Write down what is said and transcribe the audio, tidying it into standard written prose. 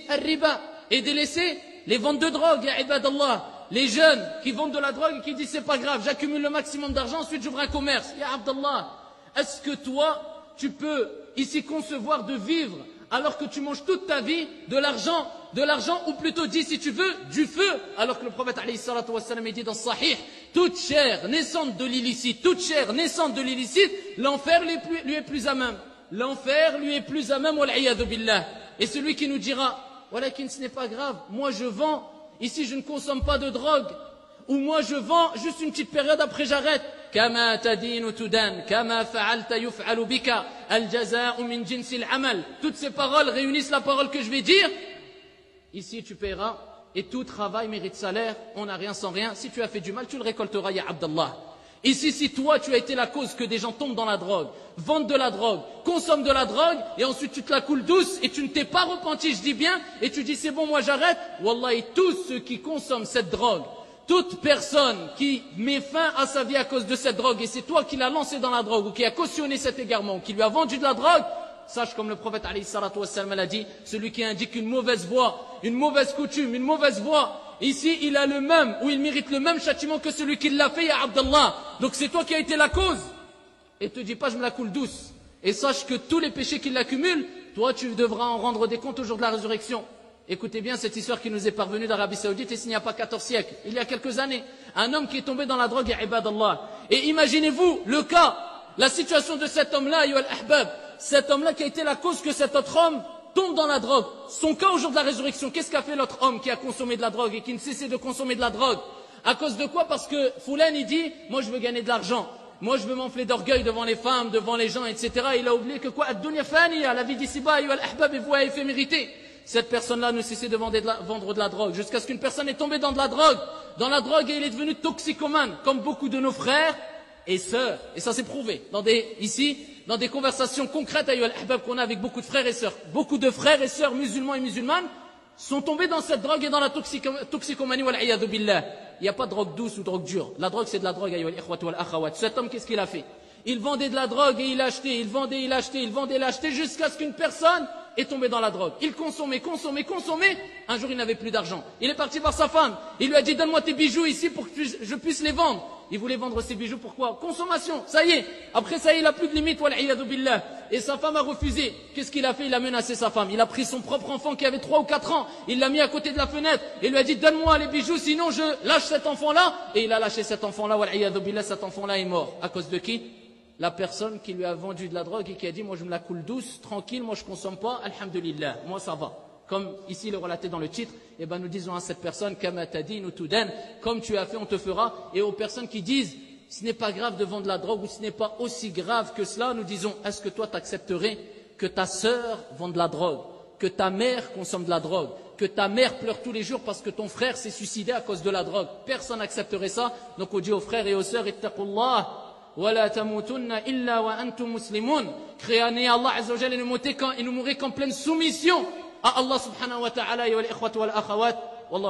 al-riba et délaisser les ventes de drogue, ya ibadallah. Les jeunes qui vendent de la drogue et qui disent c'est pas grave, j'accumule le maximum d'argent, ensuite j'ouvre un commerce. Ya Abdallah, est-ce que toi, tu peux ici concevoir de vivre alors que tu manges toute ta vie de l'argent, ou plutôt dit si tu veux, du feu, alors que le prophète alayhi salatu wassalam dit dans Sahih, toute chair naissante de l'illicite, l'enfer lui est plus à même. L'enfer lui est plus à même, wal'iyadu billah. Et celui qui nous dira, walakin ce n'est pas grave, moi je vends, ici je ne consomme pas de drogue, ou moi je vends juste une petite période, après j'arrête. كما تدين تدان كما فعلت يفعل بك الجزاء من جنس العمل. Toutes ces paroles réunissent la parole que je vais dire. Ici tu paieras, et tout travail mérite salaire, on n'a rien sans rien. Si tu as fait du mal, tu le récolteras, ya Abdallah. Ici, si toi tu as été la cause que des gens tombent dans la drogue, vendent de la drogue, consomment de la drogue, et ensuite tu te la coules douce, et tu ne t'es pas repenti, je dis bien, et tu dis c'est bon, moi j'arrête, wallahi, tous ceux qui consomment cette drogue, toute personne qui met fin à sa vie à cause de cette drogue, et c'est toi qui l'as lancé dans la drogue, ou qui a cautionné cet égarement, ou qui lui a vendu de la drogue, sache comme le prophète alayhi salatu wassalam l'a dit, celui qui indique une mauvaise voie, une mauvaise coutume, une mauvaise voie, ici il a le même, ou il mérite le même châtiment que celui qui l'a fait, ya Abdallah. Donc c'est toi qui as été la cause. Et te dis pas je me la coule douce. Et sache que tous les péchés qui l'accumulent, toi tu devras en rendre des comptes au jour de la résurrection. Écoutez bien cette histoire qui nous est parvenue d'Arabie Saoudite, et s'il n'y a pas 14 siècles, il y a quelques années, un homme qui est tombé dans la drogue, ya ibadallah. Et imaginez-vous le cas, la situation de cet homme-là, ayyuhal ahbab, cet homme-là qui a été la cause que cet autre homme tombe dans la drogue. Son cas au jour de la résurrection, qu'est-ce qu'a fait l'autre homme qui a consommé de la drogue et qui ne cessait de consommer de la drogue? À cause de quoi? Parce que Foulan il dit, moi je veux gagner de l'argent, moi je veux m'enfler d'orgueil devant les femmes, devant les gens, etc. Il a oublié que quoi? Ad-dunya faniya, la vie d'ici-bas, ayyuhal ahbab, est vouée à éphémérité. Cette personne-là ne cessait de vendre de la drogue, jusqu'à ce qu'une personne est tombée dans de la drogue, et il est devenu toxicomane, comme beaucoup de nos frères et sœurs. Et ça s'est prouvé, ici, dans des conversations concrètes, ayyuhal ahbab, qu'on a avec beaucoup de frères et sœurs. Beaucoup de frères et sœurs musulmans et musulmanes sont tombés dans cette drogue et dans la toxicomanie, wal'iyadu billah. Il n'y a pas de drogue douce ou de drogue dure. La drogue, c'est de la drogue, ayyuhal ikhwat wal akhawat. Cet homme, qu'est-ce qu'il a fait? Il vendait de la drogue et il achetait, il vendait, il achetait, jusqu'à ce qu'une personne est tombée dans la drogue. Il consommait. Un jour, il n'avait plus d'argent. Il est parti voir sa femme. Il lui a dit, donne-moi tes bijoux ici pour que je puisse les vendre. Il voulait vendre ses bijoux, pourquoi? Consommation, ça y est. Après ça, il n'a plus de limite, wal'iyadu billah. Et sa femme a refusé. Qu'est-ce qu'il a fait? Il a menacé sa femme. Il a pris son propre enfant qui avait 3 ou 4 ans. Il l'a mis à côté de la fenêtre. Et lui a dit, donne-moi les bijoux, sinon je lâche cet enfant-là. Et il a lâché cet enfant-là, wal'iyadu billah. Cet enfant-là est mort. À cause de qui? La personne qui lui a vendu de la drogue et qui a dit, moi je me la coule douce, tranquille, moi je consomme pas, alhamdulillah, moi ça va. Comme ici il est relaté dans le titre, eh ben nous disons à cette personne, kama tadin tudan, comme tu as fait, on te fera. Et aux personnes qui disent, ce n'est pas grave de vendre de la drogue, ou ce n'est pas aussi grave que cela, nous disons, est-ce que toi t'accepterais que ta sœur vende de la drogue, que ta mère consomme de la drogue, que ta mère pleure tous les jours parce que ton frère s'est suicidé à cause de la drogue? Personne n'accepterait ça. Donc on dit aux frères et aux sœurs, ittaqullah, وَلَا تَمُوتُنَّ إِلَّا وَأَنْتُمْ مُسْلِمُونَ. Créez Allah Azza wa Jalla et nous mourrez qu'en pleine soumission à Allah subhanahu wa ta'ala. Et wal ikhwat wal akhawat,